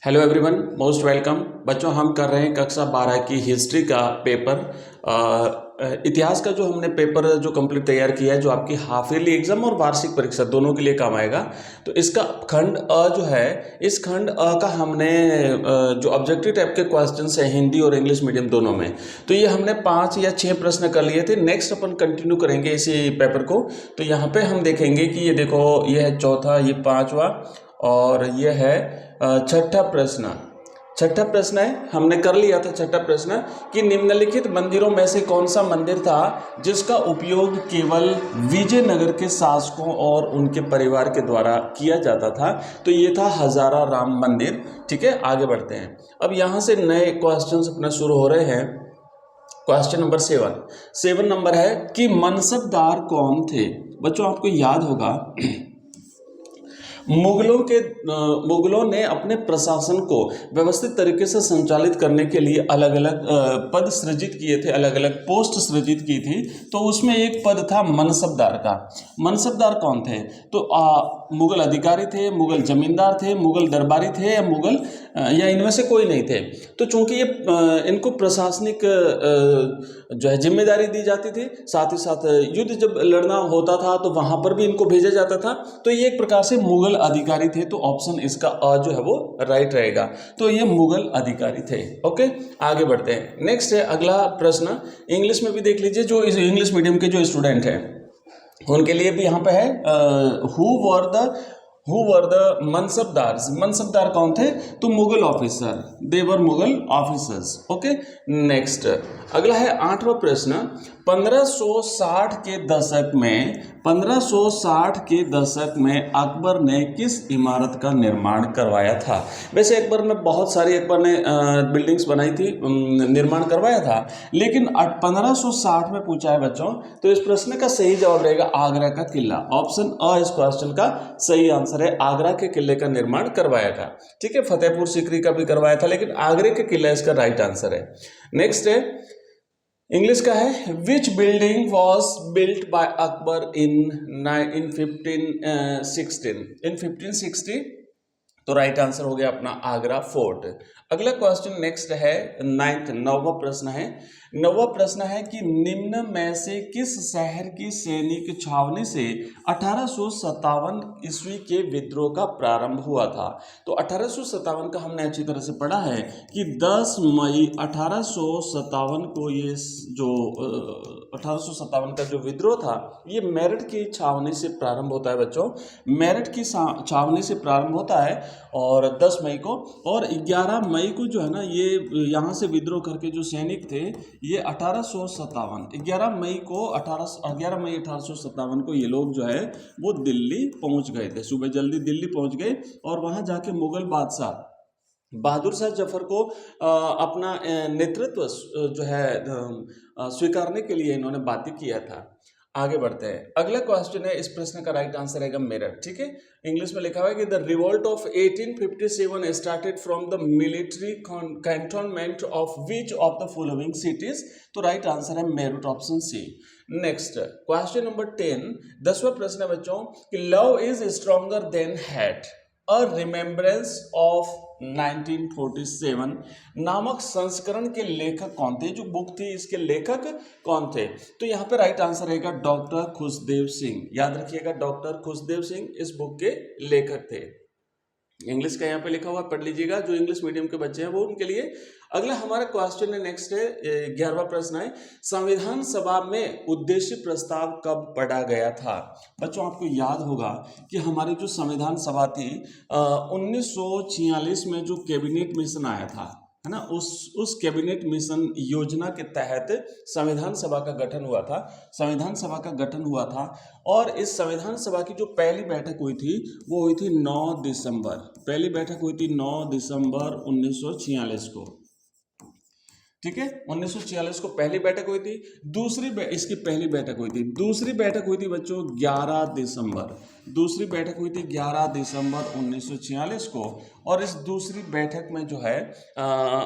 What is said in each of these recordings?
Hello everyone, most welcome. बच्चों, हम कर रहे हैं कक्षा 12 की हिस्ट्री का पेपर। इतिहास का जो हमने पेपर जो कंप्लीट तैयार किया है, जो आपकी हाफ ईयरली एग्जाम और वार्षिक परीक्षा दोनों के लिए काम आएगा। तो इसका खंड अ जो है, इस खंड अ का हमने जो ऑब्जेक्टिव टाइप के क्वेश्चंस हैं हिंदी और इंग्लिश मीडियम दोनों में, तो ये हमने 5 या 6 प्रश्न कर लिए थे। नेक्स्ट अपन कंटिन्यू करेंगे इसी पेपर को। तो यहाँ पे हम देखेंगे कि ये देखो, ये है चौथा, ये पांचवा और ये है छठा प्रश्न। छठा प्रश्न है, हमने कर लिया था छठा प्रश्न कि निम्नलिखित मंदिरों में से कौन सा मंदिर था जिसका उपयोग केवल विजयनगर के शासकों और उनके परिवार के द्वारा किया जाता था। तो ये था हजारा राम मंदिर। ठीक है, आगे बढ़ते हैं। अब यहाँ से नए क्वेश्चंस अपने शुरू हो रहे हैं। क्वेश्चन नंबर 7 नंबर है कि मनसबदार कौन थे। बच्चों, आपको याद होगा मुगलों ने अपने प्रशासन को व्यवस्थित तरीके से संचालित करने के लिए अलग अलग पद सृजित किए थे, अलग अलग पोस्ट सृजित की थी। तो उसमें एक पद था मनसबदार का। मनसबदार कौन थे? तो मुगल अधिकारी थे, मुगल जमींदार थे, मुगल दरबारी थे, या मुगल या इनमें से कोई नहीं थे। तो चूंकि ये इनको प्रशासनिक जो है जिम्मेदारी दी जाती थी, साथ ही साथ युद्ध जब लड़ना होता था तो वहां पर भी इनको भेजा जाता था। तो ये एक प्रकार से मुगल अधिकारी थे। तो ऑप्शन इसका अ जो है वो राइट रहेगा। तो ये मुगल अधिकारी थे। ओके, आगे बढ़ते हैं। नेक्स्ट है अगला प्रश्न, इंग्लिश में भी देख लीजिए। जो इंग्लिश मीडियम के जो स्टूडेंट हैं उनके लिए भी यहाँ पे है, who were the mansabdar. Mansabdar कौन थे? तो मुगल ऑफिसर, देवर मुगल ऑफिसर्स। ओके, नेक्स्ट अगला है 8वां प्रश्न। 1560 के दशक में 1560 के दशक में अकबर ने किस इमारत का निर्माण करवाया था? वैसे अकबर ने बहुत सारी अकबर ने बिल्डिंग्स बनाई थी, निर्माण करवाया था, लेकिन 1560 में पूछा है बच्चों। तो इस प्रश्न का सही जवाब रहेगा आगरा का किला। ऑप्शन अ इस क्वेश्चन का सही आंसर है। आगरा के किले का निर्माण करवाया था। ठीक है, फतेहपुर सीकरी का भी करवाया था, लेकिन आगरे के किला इसका राइट आंसर है। नेक्स्ट है इंग्लिश का है, which building was built by Akbar in 1560। तो राइट आंसर हो गया अपना आगरा फोर्ट। अगला क्वेश्चन नेक्स्ट है नौवां प्रश्न है। नौवां प्रश्न है कि निम्न में से किस शहर की सैनिक छावनी से 1857 ईस्वी के विद्रोह का प्रारंभ हुआ था? तो 1857 का हमने अच्छी तरह से पढ़ा है कि 10 मई 1857 को ये जो 1857 का जो विद्रोह था, ये मेरठ की छावनी से प्रारंभ होता है बच्चों। मेरठ की छावनी से प्रारंभ होता है और 10 मई को, और 11 मई को जो है ना, ये यहाँ से विद्रोह करके जो सैनिक थे, ये 1857 11 मई 1857 को ये लोग जो है वो दिल्ली पहुंच गए थे। सुबह जल्दी दिल्ली पहुंच गए और वहां जाके मुगल बादशाह बहादुर शाह जफर को अपना नेतृत्व जो है स्वीकारने के लिए इन्होंने बाध्य किया था। आगे बढ़ते हैं। अगला क्वेश्चन है, इस प्रश्न का राइट आंसर रहेगा मेरठ। ठीक है, इंग्लिश में लिखा हुआ है कि the revolt of 1857 started from the military cantonment of which of the following cities? तो राइट आंसर है Meerut, option C. Next question number 10, 10वां प्रश्न है बच्चों कि love is stronger than hate, a remembrance of 1947 नामक संस्करण के लेखक कौन थे? जो बुक थी इसके लेखक कौन थे? तो यहाँ पे राइट आंसर रहेगा डॉक्टर खुशदेव सिंह। याद रखिएगा, डॉक्टर खुशदेव सिंह इस बुक के लेखक थे। इंग्लिश का यहाँ पे लिखा हुआ पढ़ लीजिएगा, जो इंग्लिश मीडियम के बच्चे हैं वो उनके लिए। अगला हमारा क्वेश्चन है, नेक्स्ट है 11वां प्रश्न है, संविधान सभा में उद्देश्य प्रस्ताव कब पढ़ा गया था? बच्चों, आपको याद होगा कि हमारी जो संविधान सभा थी 1946 में जो कैबिनेट मिशन आया था, है ना, उस कैबिनेट मिशन योजना के तहत संविधान सभा का गठन हुआ था। संविधान सभा का गठन हुआ था और इस संविधान सभा की जो पहली बैठक हुई थी वो हुई थी 9 दिसंबर। पहली बैठक हुई थी 9 दिसंबर 1946 को। ठीक है, 1946 को पहली बैठक हुई थी। इसकी पहली बैठक हुई थी। दूसरी बैठक हुई थी बच्चों 11 दिसंबर। दूसरी बैठक हुई थी 11 दिसंबर 1946 को, और इस दूसरी बैठक में जो है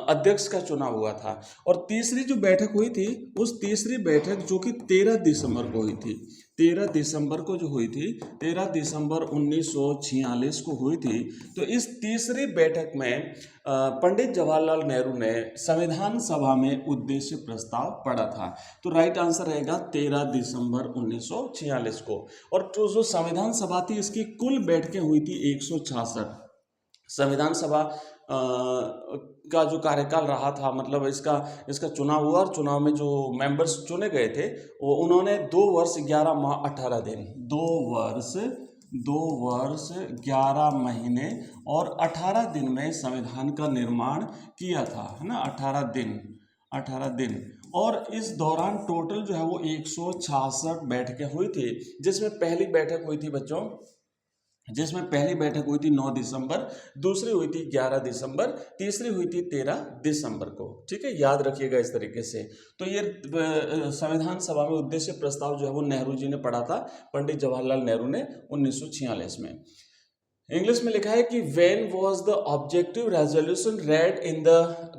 अध्यक्ष का चुनाव हुआ था। और तीसरी जो बैठक हुई थी, उस तीसरी बैठक जो कि 13 दिसंबर को हुई थी, 13 दिसंबर को जो हुई थी, 13 दिसंबर 1946 को हुई थी। तो इस तीसरी बैठक में पंडित जवाहरलाल नेहरू ने संविधान सभा में उद्देश्य प्रस्ताव पढ़ा था। तो राइट आंसर रहेगा 13 दिसंबर 1946 को। और जो संविधान सभा थी इसकी कुल बैठकें हुई थी 166। संविधान सभा का जो कार्यकाल रहा था, मतलब इसका चुनाव हुआ और चुनाव में जो मेंबर्स चुने गए थे वो उन्होंने 2 वर्ष 11 माह 18 दिन 2 वर्ष 11 महीने और 18 दिन में संविधान का निर्माण किया था, है ना। 18 दिन। और इस दौरान टोटल जो है वो 166 बैठकें हुई थी, जिसमें पहली बैठक हुई थी बच्चों, 9 दिसंबर, दूसरी हुई थी 11 दिसंबर, तीसरी हुई थी 13 दिसंबर को। ठीक है, याद रखिएगा इस तरीके से। तो ये संविधान सभा में उद्देश्य प्रस्ताव जो है वो नेहरू जी ने पढ़ा था, पंडित जवाहरलाल नेहरू ने 1946 में। इंग्लिश में लिखा है कि when was the objective resolution red in the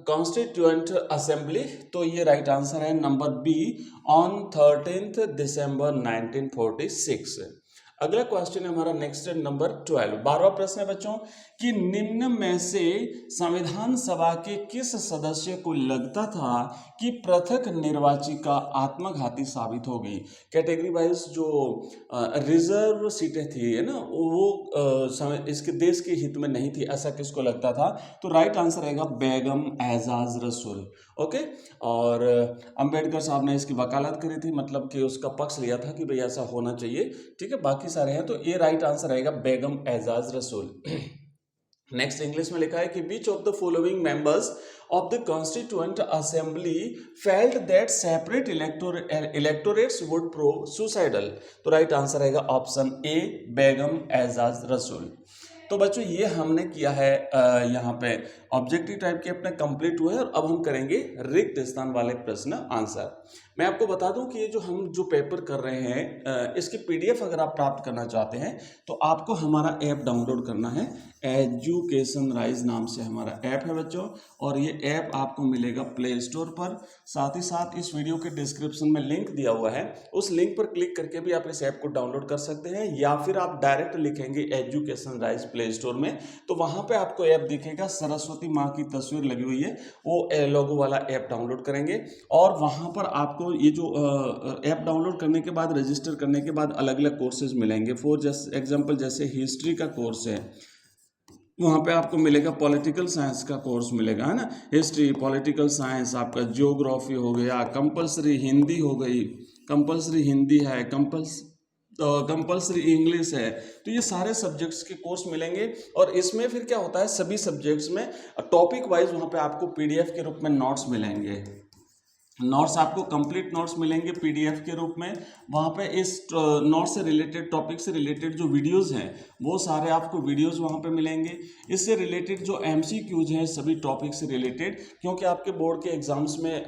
constituent assembly. तो ये राइट आंसर है नंबर बी, ऑन 13 दिसंबर 1946। अगला क्वेश्चन है हमारा नेक्स्ट नंबर 12, 12वां प्रश्न है बच्चों कि निम्न में से संविधान सभा के किस सदस्य को लगता था कि पृथक निर्वाचिका आत्मघाती साबित होगी। कैटेगरी वाइज जो रिजर्व सीटें थी, है ना, वो इसके देश के हित में नहीं थी, ऐसा किसको लगता था। तो राइट आंसर रहेगा बेगम एजाज रसूल। ओके, और अंबेडकर साहब ने इसकी वकालत करी थी, मतलब कि उसका पक्ष लिया था कि भाई ऐसा होना चाहिए। ठीक है, बाकी सारे हैं, तो ये राइट आंसर रहेगा बेगम एजाज रसूल। नेक्स्ट इंग्लिश में लिखा है कि विच of the following members of the constituent assembly felt that separate electorates would prove suicidal. तो राइट आंसर रहेगा ऑप्शन ए, बेगम एजाज रसूल। तो बच्चों ये हमने किया है यहाँ पे ऑब्जेक्टिव टाइप के अपने कंप्लीट हुए, और अब हम करेंगे रिक्त स्थान वाले प्रश्न आंसर। मैं आपको बता दूं कि ये जो हम जो पेपर कर रहे हैं इसकी पीडीएफ अगर आप प्राप्त करना चाहते हैं तो आपको हमारा ऐप डाउनलोड करना है। एजुकेशन राइज नाम से हमारा ऐप है बच्चों, और ये ऐप आपको मिलेगा प्ले स्टोर पर। साथ ही साथ इस वीडियो के डिस्क्रिप्शन में लिंक दिया हुआ है, उस लिंक पर क्लिक करके भी आप इस ऐप को डाउनलोड कर सकते हैं, या फिर आप डायरेक्ट लिखेंगे एजुकेशन राइज प्ले स्टोर में, तो वहाँ पे आपको ऐप दिखेगा, सरस्वती माँ की तस्वीर लगी हुई है, वो लोगो वाला ऐप डाउनलोड करेंगे। और वहाँ पर आपको ये जो ऐप डाउनलोड करने के बाद, रजिस्टर करने के बाद अलग अलग कोर्सेज मिलेंगे। फॉर एग्जाम्पल जैसे हिस्ट्री का कोर्स है, वहाँ पे आपको मिलेगा पॉलिटिकल साइंस का कोर्स मिलेगा, है ना, हिस्ट्री, पॉलिटिकल साइंस, आपका जियोग्राफी हो गया, कंपलसरी हिंदी हो गई, कंपलसरी हिंदी है, कंपलसरी इंग्लिश है। तो ये सारे सब्जेक्ट्स के कोर्स मिलेंगे, और इसमें फिर क्या होता है, सभी सब्जेक्ट्स में टॉपिक वाइज वहाँ पे आपको पीडीएफ के रूप में नोट्स मिलेंगे। नोट्स आपको कंप्लीट नोट्स मिलेंगे पीडीएफ के रूप में। वहाँ पे इस नोट्स से रिलेटेड, टॉपिक से रिलेटेड जो वीडियोस हैं वो सारे आपको वीडियोस वहाँ पे मिलेंगे। इससे रिलेटेड जो एमसीक्यूज हैं सभी टॉपिक से रिलेटेड, क्योंकि आपके बोर्ड के एग्जाम्स में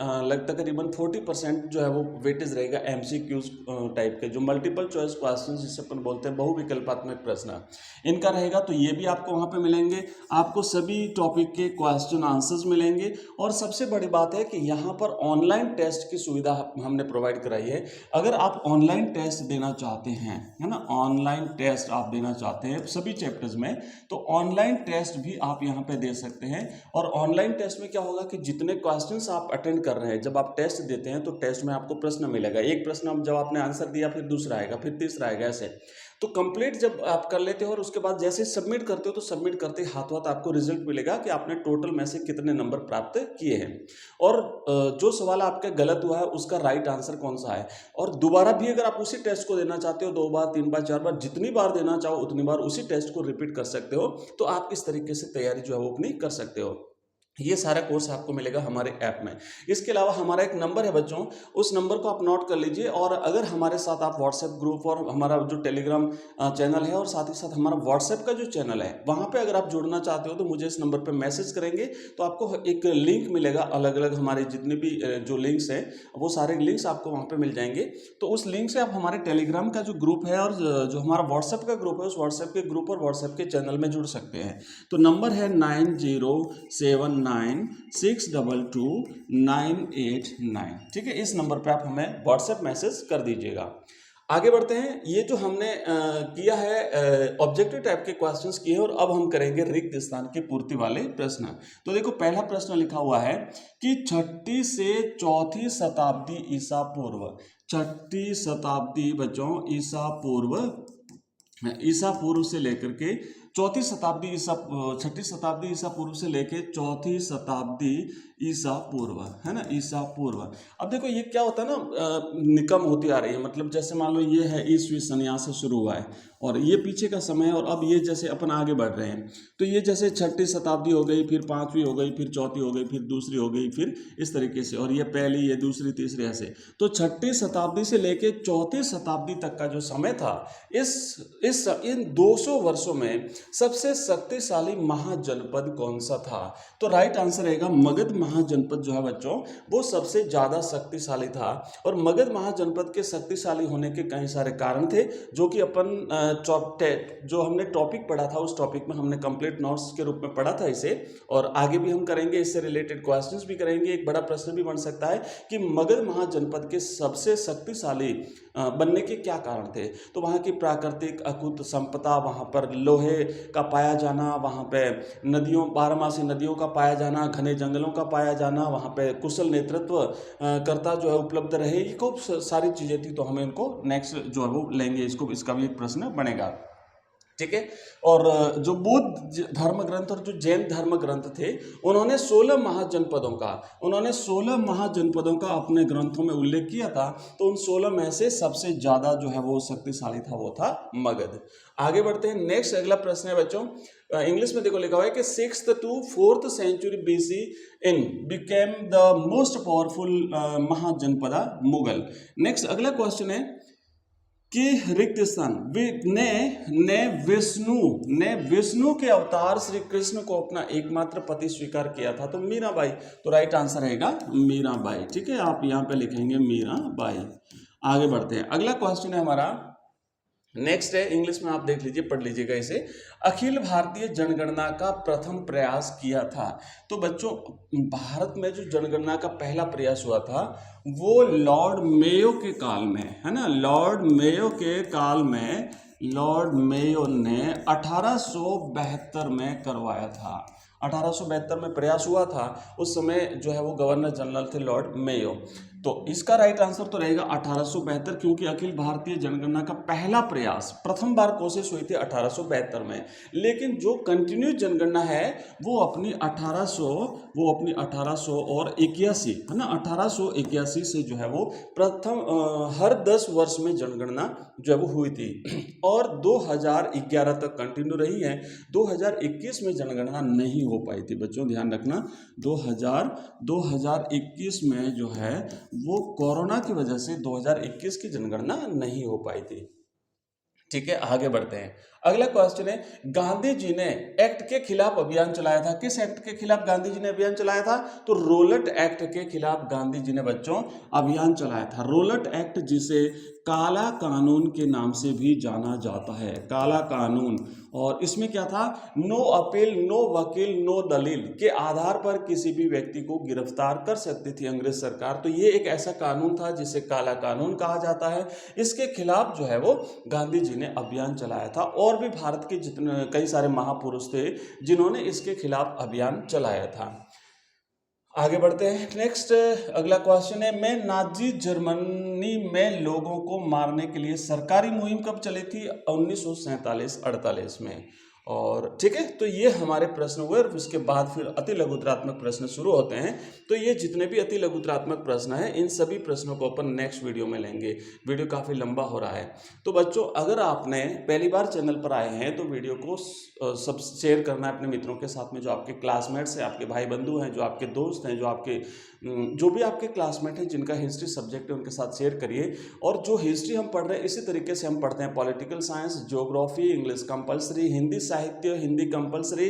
तकरीबन 40% जो है वो वेटेज रहेगा एमसीक्यूज टाइप के, जो मल्टीपल चॉइस क्वेश्चन जिसे अपन बोलते हैं बहुविकल्पात्मक प्रश्न, इनका रहेगा। तो ये भी आपको वहाँ पे मिलेंगे, आपको सभी टॉपिक के क्वेश्चन आंसर्स मिलेंगे। और सबसे बड़ी बात है कि यहाँ पर ऑनलाइन टेस्ट की सुविधा हमने प्रोवाइड कराई है। अगर आप ऑनलाइन टेस्ट देना चाहते हैं, है ना, ऑनलाइन टेस्ट आप देना चाहते हैं सभी चैप्टर्स में, तो ऑनलाइन टेस्ट भी आप यहाँ पे दे सकते हैं। और ऑनलाइन टेस्ट में क्या होगा कि जितने क्वेश्चंस आप अटेंड कर रहे हैं, जब आप टेस्ट देते हैं तो टेस्ट में आपको प्रश्न मिलेगा, एक प्रश्न जब आपने आंसर दिया फिर दूसरा आएगा, फिर तीसरा आएगा, ऐसे। तो कंप्लीट जब आप कर लेते हो और उसके बाद जैसे सबमिट करते हो तो सबमिट करते हाथों हाथ आपको रिजल्ट मिलेगा कि आपने टोटल में से कितने नंबर प्राप्त किए हैं, और जो सवाल आपका गलत हुआ है उसका राइट आंसर कौन सा है। और दोबारा भी अगर आप उसी टेस्ट को देना चाहते हो, 2 बार 3 बार 4 बार, जितनी बार देना चाहो उतनी बार उसी टेस्ट को रिपीट कर सकते हो। तो आप इस तरीके से तैयारी जो है वो अपनी कर सकते हो। ये सारा कोर्स आपको मिलेगा हमारे ऐप में। इसके अलावा हमारा एक नंबर है बच्चों, उस नंबर को आप नोट कर लीजिए। और अगर हमारे साथ आप व्हाट्सएप ग्रुप और हमारा जो टेलीग्राम चैनल है और साथ ही साथ हमारा व्हाट्सएप का जो चैनल है, वहाँ पे अगर आप जुड़ना चाहते हो तो मुझे इस नंबर पे मैसेज करेंगे तो आपको एक लिंक मिलेगा। अलग अलग हमारे जितने भी जो लिंक्स हैं वो सारे लिंक्स आपको वहाँ पर मिल जाएंगे। तो उस लिंक से आप हमारे टेलीग्राम का जो ग्रुप है और जो हमारा व्हाट्सएप का ग्रुप है, उस व्हाट्सएप के ग्रुप और व्हाट्सएप के चैनल में जुड़ सकते हैं। तो नंबर है 9079622989। ठीक है, इस नंबर पे आप हमें व्हाट्सएप मैसेज कर दीजिएगा। आगे बढ़ते हैं। ये जो हमने किया है ऑब्जेक्टिव टाइप के क्वेश्चंस किए और अब हम करेंगे रिक्त स्थान की पूर्ति वाले प्रश्न। तो देखो पहला प्रश्न लिखा हुआ है कि 6ठी से 4थी शताब्दी ईसा पूर्व, 6ठी शताब्दी बच्चों ईसा पूर्व से लेकर के 4ठी शताब्दी ईसा 6ठी शताब्दी ईसा पूर्व से लेके 4थी शताब्दी ईसा पूर्व, है ना, ईसा पूर्व। अब देखो ये क्या होता है ना, निकम होती आ रही है, मतलब जैसे मान लो ये है ईस्वी सन, यहाँ से शुरू हुआ है और ये पीछे का समय है और अब ये जैसे अपन आगे बढ़ रहे हैं, तो ये जैसे 6ठी शताब्दी हो गई, फिर 5वीं हो गई, फिर 4थी हो गई, फिर दूसरी हो गई, फिर इस तरीके से, और ये पहली, ये दूसरी, तीसरी, ऐसे। तो 6ठी शताब्दी से लेके 4थी शताब्दी तक का जो समय था, इन 200 वर्षों में सबसे शक्तिशाली महाजनपद कौन सा था? तो राइट आंसर रहेगा मगध महाजनपद जो है बच्चों, वो सबसे ज्यादा शक्तिशाली था। और मगध महाजनपद के शक्तिशाली होने के कई सारे कारण थे, जो कि अपन जो हमने टॉपिक पढ़ा था उस टॉपिक में हमने कंप्लीट नोट्स के रूप में पढ़ा था इसे, और आगे भी हम करेंगे, इससे रिलेटेड क्वेश्चंस भी करेंगे। एक बड़ा प्रश्न भी बन सकता है कि मगध महाजनपद के सबसे शक्तिशाली बनने के क्या कारण थे? तो वहाँ की प्राकृतिक अकुत संपदा, वहाँ पर लोहे का पाया जाना, वहाँ पे नदियों, बारहमासी नदियों का पाया जाना, घने जंगलों का पाया जाना, वहाँ पे कुशल नेतृत्व कर्ता जो है उपलब्ध रहे, ये खूब सारी चीज़ें थी। तो हमें इनको नेक्स्ट जो है वो लेंगे, इसका भी एक प्रश्न बनेगा, ठीक है। और जो बौद्ध धर्म ग्रंथ और जो जैन धर्म ग्रंथ थे, उन्होंने 16 महाजनपदों का अपने ग्रंथों में उल्लेख किया था। तो उन 16 में से सबसे ज्यादा जो है वो शक्तिशाली था, वो था मगध। आगे बढ़ते हैं। नेक्स्ट अगला प्रश्न है बच्चों, इंग्लिश में देखो लिखा हुआ है कि 6th to 4th century BC in became the most powerful Mahajanapada Mughal. Next अगला क्वेश्चन है कि रिक्त स्थान ने विष्णु के अवतार श्री कृष्ण को अपना एकमात्र पति स्वीकार किया था। तो मीराबाई। तो राइट आंसर रहेगा मीराबाई, ठीक है, आप यहाँ पे लिखेंगे मीराबाई। आगे बढ़ते हैं। अगला क्वेश्चन है हमारा, नेक्स्ट है, इंग्लिश में आप देख लीजिए, पढ़ लीजिएगा इसे। अखिल भारतीय जनगणना का प्रथम प्रयास किया था। तो बच्चों भारत में जो जनगणना का पहला प्रयास हुआ था वो लॉर्ड मेयो के काल में, है ना, लॉर्ड मेयो के काल में लॉर्ड मेयो ने 1872 में करवाया था। 1872 में प्रयास हुआ था। उस समय जो है वो गवर्नर जनरल थे लॉर्ड मेयो। तो इसका राइट आंसर तो रहेगा 1872, क्योंकि अखिल भारतीय जनगणना का पहला प्रयास, प्रथम बार कोशिश हुई थी 1872 में। लेकिन जो कंटिन्यूस जनगणना है वो अपनी 1800 और 81, है ना, 1881 से जो है वो प्रथम हर 10 वर्ष में जनगणना जो है वो हुई थी और 2011 तक कंटिन्यू रही है। 2021 में जनगणना नहीं हो पाई थी बच्चों, ध्यान रखना। 2021 में जो है वो कोरोना की वजह से 2021 की जनगणना नहीं हो पाई थी, ठीक है। आगे बढ़ते हैं। अगला क्वेश्चन है, गांधी जी ने एक्ट के खिलाफ अभियान चलाया था। किस एक्ट के खिलाफ गांधी जी ने अभियान चलाया था? तो रोलट एक्ट के खिलाफ गांधी जी ने बच्चों अभियान चलाया था। रोलट एक्ट, जिसे काला कानून के नाम से भी जाना जाता है, काला कानून। और इसमें क्या था? नो अपील, नो वकील, नो दलील के आधार पर किसी भी व्यक्ति को गिरफ्तार कर सकती थी अंग्रेज सरकार। तो ये एक ऐसा कानून था जिसे काला कानून कहा जाता है। इसके खिलाफ जो है वो गांधी जी ने अभियान चलाया था। और भी भारत के जितने कई सारे महापुरुष थे जिन्होंने इसके खिलाफ अभियान चलाया था। आगे बढ़ते हैं। नेक्स्ट अगला क्वेश्चन है, मैं नाजी जर्मनी में लोगों को मारने के लिए सरकारी मुहिम कब चली थी? 1947-48 में। और ठीक है, तो ये हमारे प्रश्न हुए। उसके बाद फिर अति लघुतरात्मक प्रश्न शुरू होते हैं। तो ये जितने भी अति लघुतरात्मक प्रश्न हैं, इन सभी प्रश्नों को अपन नेक्स्ट वीडियो में लेंगे। वीडियो काफ़ी लंबा हो रहा है। तो बच्चों, अगर आपने पहली बार चैनल पर आए हैं तो वीडियो को सब शेयर करना है अपने मित्रों के साथ में, जो आपके क्लासमेट्स हैं, आपके भाई बंधु हैं, जो आपके दोस्त हैं, जो भी आपके क्लासमेट हैं जिनका हिस्ट्री सब्जेक्ट है, उनके साथ शेयर करिए। और जो हिस्ट्री हम पढ़ रहे हैं इसी तरीके से हम पढ़ते हैं। Political science, geography, English compulsory, Hindi साहित्य हिंदी कंपलसरी,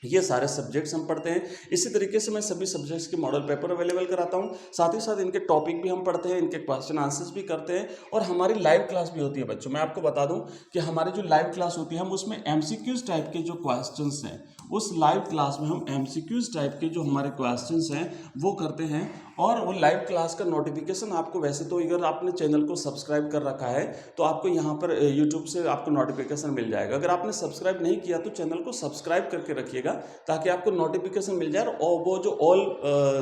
ये सारे सब्जेक्ट्स हम पढ़ते हैं। इसी तरीके से मैं सभी सब्जेक्ट्स के मॉडल पेपर अवेलेबल कराता हूँ, साथ ही साथ इनके टॉपिक भी हम पढ़ते हैं, इनके क्वेश्चन आंसर्स भी करते हैं और हमारी लाइव क्लास भी होती है बच्चों। मैं आपको बता दूं कि हमारी जो लाइव क्लास होती है हम उसमें एमसीक्यूज टाइप के जो क्वेश्चंस हैं, उस लाइव क्लास में हम एमसीक्यूज टाइप के जो हमारे क्वेश्चंस हैं वो करते हैं। और वो लाइव क्लास का नोटिफिकेशन आपको, वैसे तो अगर आपने चैनल को सब्सक्राइब कर रखा है तो आपको यहाँ पर यूट्यूब से आपको नोटिफिकेशन मिल जाएगा। अगर आपने सब्सक्राइब नहीं किया तो चैनल को सब्सक्राइब करके रखिएगा ताकि आपको नोटिफिकेशन मिल जाए, और वो जो ऑल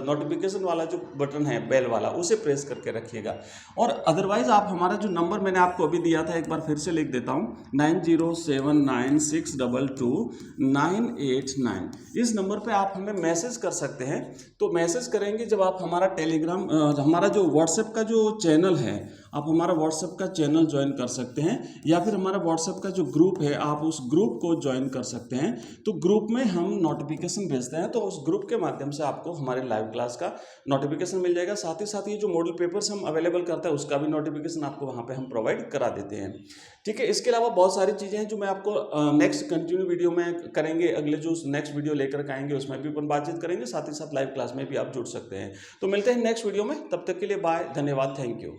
नोटिफिकेशन वाला जो बटन है बेल वाला उसे प्रेस करके रखिएगा। और अदरवाइज आप हमारा जो नंबर मैंने आपको अभी दिया था एक बार फिर से लिख देता हूँ, 9079622989। इस नंबर पे आप हमें मैसेज कर सकते हैं। तो मैसेज करेंगे जब आप हमारा टेलीग्राम, हमारा जो व्हाट्सएप का जो चैनल है, आप हमारा व्हाट्सएप का चैनल ज्वाइन कर सकते हैं, या फिर हमारा व्हाट्सएप का जो ग्रुप है आप उस ग्रुप को ज्वाइन कर सकते हैं। तो ग्रुप में हम नोटिफिकेशन भेजते हैं, तो उस ग्रुप के माध्यम से आपको हमारे लाइव क्लास का नोटिफिकेशन मिल जाएगा। साथ ही साथ ये जो मॉडल पेपर्स हम अवेलेबल करते हैं उसका भी नोटिफिकेशन आपको वहाँ पे हम प्रोवाइड करा देते हैं। ठीक है, इसके अलावा बहुत सारी चीज़ें हैं जो मैं आपको नेक्स्ट कंटिन्यू वीडियो में करेंगे। अगले जो नेक्स्ट वीडियो लेकर आएंगे उसमें भी अपन बातचीत करेंगे, साथ ही साथ लाइव क्लास में भी आप जुड़ सकते हैं। तो मिलते हैं नेक्स्ट वीडियो में, तब तक के लिए बाय, धन्यवाद, थैंक यू।